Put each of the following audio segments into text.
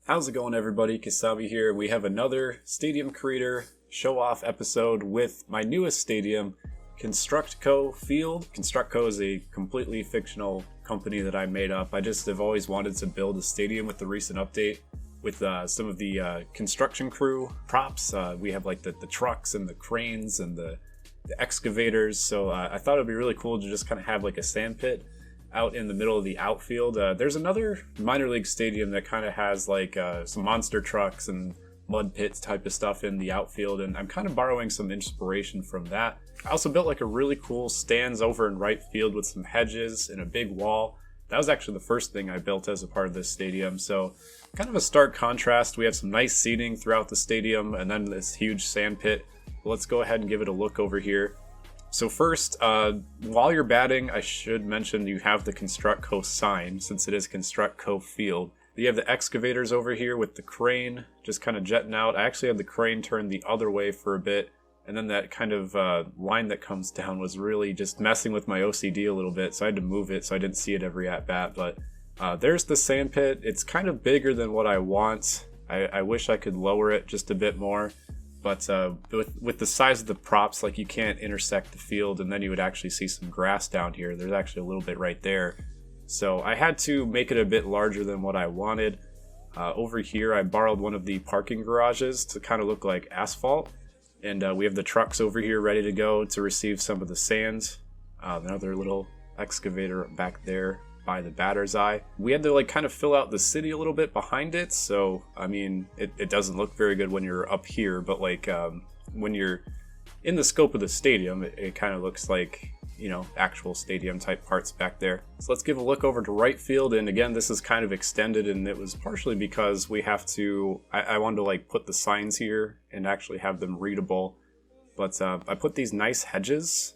How's it going, everybody? Kasabe here. We have another Stadium Creator Showoff episode with my newest stadium, ConstructCo Field. ConstructCo is a completely fictional company that I made up. I just have always wanted to build a stadium with the recent update with some of the construction crew props. We have like the trucks and the cranes and the excavators. So I thought it'd be really cool to just kind of have like a sand pit out in the middle of the outfield. There's another minor league stadium that kind of has like some monster trucks and mud pits type of stuff in the outfield, and I'm kind of borrowing some inspiration from that. I also built like a really cool stands over in right field with some hedges and a big wall. That was actually the first thing I built as a part of this stadium, so kind of a stark contrast. We have some nice seating throughout the stadium and then this huge sand pit. Let's go ahead and give it a look over here. So first, while you're batting, I should mention you have the ConstructCo sign, since it is ConstructCo Field. You have the excavators over here with the crane just kind of jetting out. I actually had the crane turned the other way for a bit, and then that kind of line that comes down was really just messing with my OCD a little bit, so I had to move it so I didn't see it every at-bat. But there's the sand pit. It's kind of bigger than what I want. I wish I could lower it just a bit more. But with the size of the props, like you can't intersect the field, and then you would actually see some grass down here. There's actually a little bit right there. So I had to make it a bit larger than what I wanted. Over here, I borrowed one of the parking garages to kind of look like asphalt. And we have the trucks over here ready to go to receive some of the sand. Another little excavator back there by the batter's eye. We had to like kind of fill out the city a little bit behind it, so I mean it doesn't look very good when you're up here, but like when you're in the scope of the stadium, it kind of looks like, you know, actual stadium type parts back there. So let's give a look over to right field, and again, this is kind of extended, and it was partially because we have to I wanted to like put the signs here and actually have them readable, but I put these nice hedges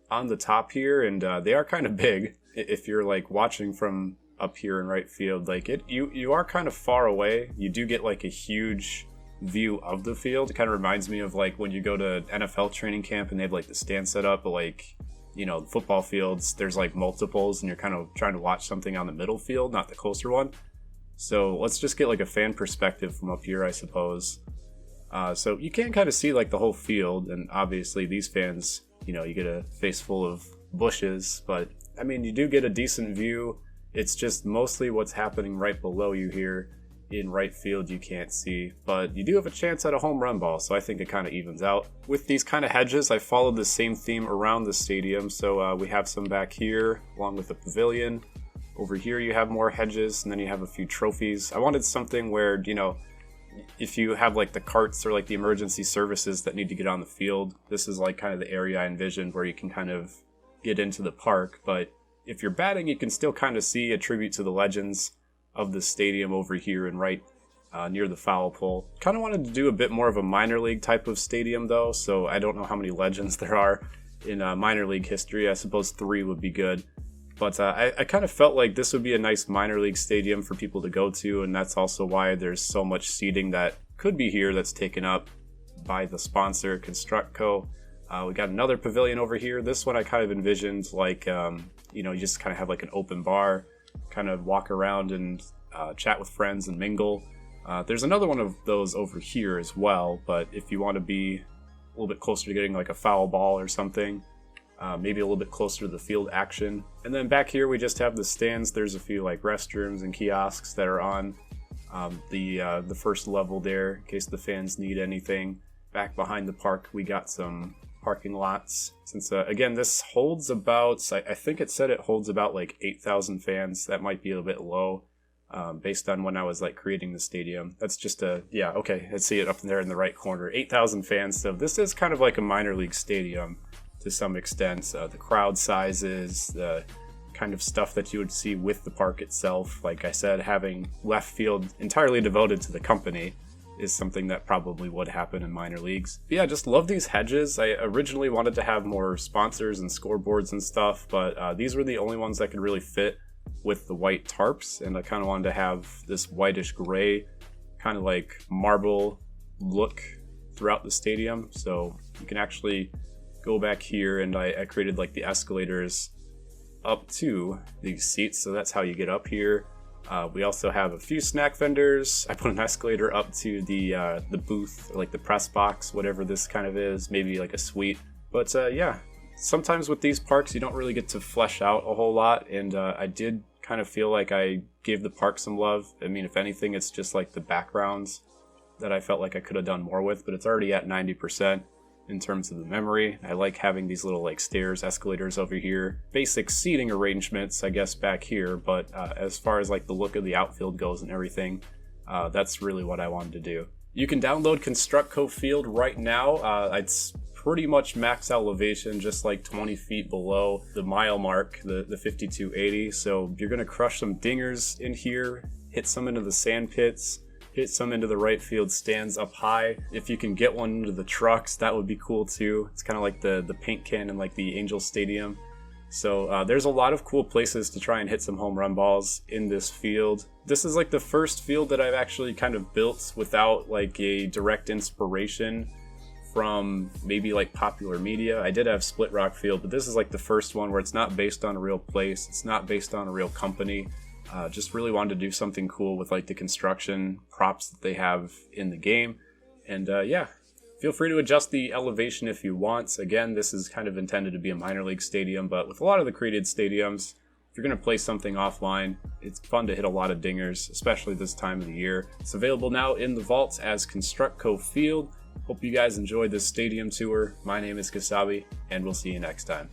on the top here, and they are kind of big. If you're like watching from up here in right field, like you are kind of far away. You do get like a huge view of the field. It kind of reminds me of like when you go to NFL training camp and they have like the stand set up, but like, you know, football fields, there's like multiples and you're kind of trying to watch something on the middle field, not the closer one. So let's just get like a fan perspective from up here, I suppose. So you can kind of see like the whole field, and obviously these fans, you know, you get a face full of bushes, but I mean, you do get a decent view. It's just mostly what's happening right below you here in right field you can't see, but you do have a chance at a home run ball, so I think it kind of evens out. With these kind of hedges, I followed the same theme around the stadium, so we have some back here along with the pavilion. Over here you have more hedges, and then you have a few trophies. I wanted something where, you know, if you have like the carts or like the emergency services that need to get on the field, this is like kind of the area I envisioned where you can kind of get into the park. But if you're batting, you can still kind of see a tribute to the legends of the stadium over here and right near the foul pole. Kind of wanted to do a bit more of a minor league type of stadium though, so I don't know how many legends there are in minor league history. I suppose 3 would be good, but I kind of felt like this would be a nice minor league stadium for people to go to, and that's also why there's so much seating that could be here that's taken up by the sponsor, ConstructCo. We got another pavilion over here. This one I kind of envisioned like, you know, you just kind of have like an open bar, kind of walk around and chat with friends and mingle. There's another one of those over here as well, but if you want to be a little bit closer to getting like a foul ball or something, maybe a little bit closer to the field action. And then back here we just have the stands. There's a few like restrooms and kiosks that are on the first level there in case the fans need anything. Back behind the park we got some parking lots, since again this holds about, I think it said it holds about like 8,000 fans. That might be a bit low based on when I was like creating the stadium. That's just yeah, okay, I see it up there in the right corner, 8,000 fans. So this is kind of like a minor league stadium to some extent. The crowd sizes, the kind of stuff that you would see with the park itself, like I said, having left field entirely devoted to the company is something that probably would happen in minor leagues. But yeah, just love these hedges. I originally wanted to have more sponsors and scoreboards and stuff, but these were the only ones that could really fit with the white tarps, and I kind of wanted to have this whitish gray kind of like marble look throughout the stadium. So you can actually go back here, and I created like the escalators up to these seats, so that's how you get up here. We also have a few snack vendors. I put an escalator up to the booth, like the press box, whatever this kind of is, maybe like a suite. But yeah, sometimes with these parks, you don't really get to flesh out a whole lot, and I did kind of feel like I gave the park some love. I mean, if anything, it's just like the backgrounds that I felt like I could have done more with, but it's already at 90% in terms of the memory. I like having these little like stairs, escalators over here, basic seating arrangements, I guess, back here, but as far as like the look of the outfield goes and everything, that's really what I wanted to do. You can download Construct Co Field right now. It's pretty much max elevation, just like 20 feet below the mile mark, the 5280. So you're gonna crush some dingers in here, hit some into the sand pits, hit some into the right field stands up high. If you can get one into the trucks, that would be cool too. It's kind of like the paint can in like the Angel Stadium. So there's a lot of cool places to try and hit some home run balls in this field. This is like the first field that I've actually kind of built without like a direct inspiration from maybe like popular media. I did have Split Rock Field, but this is like the first one where it's not based on a real place. It's not based on a real company. Just really wanted to do something cool with like the construction props that they have in the game. And yeah, feel free to adjust the elevation if you want. Again, this is kind of intended to be a minor league stadium, but with a lot of the created stadiums, if you're going to play something offline, it's fun to hit a lot of dingers, especially this time of the year. It's available now in the vaults as Construct Co Field. Hope you guys enjoyed this stadium tour. My name is Kasabe, and we'll see you next time.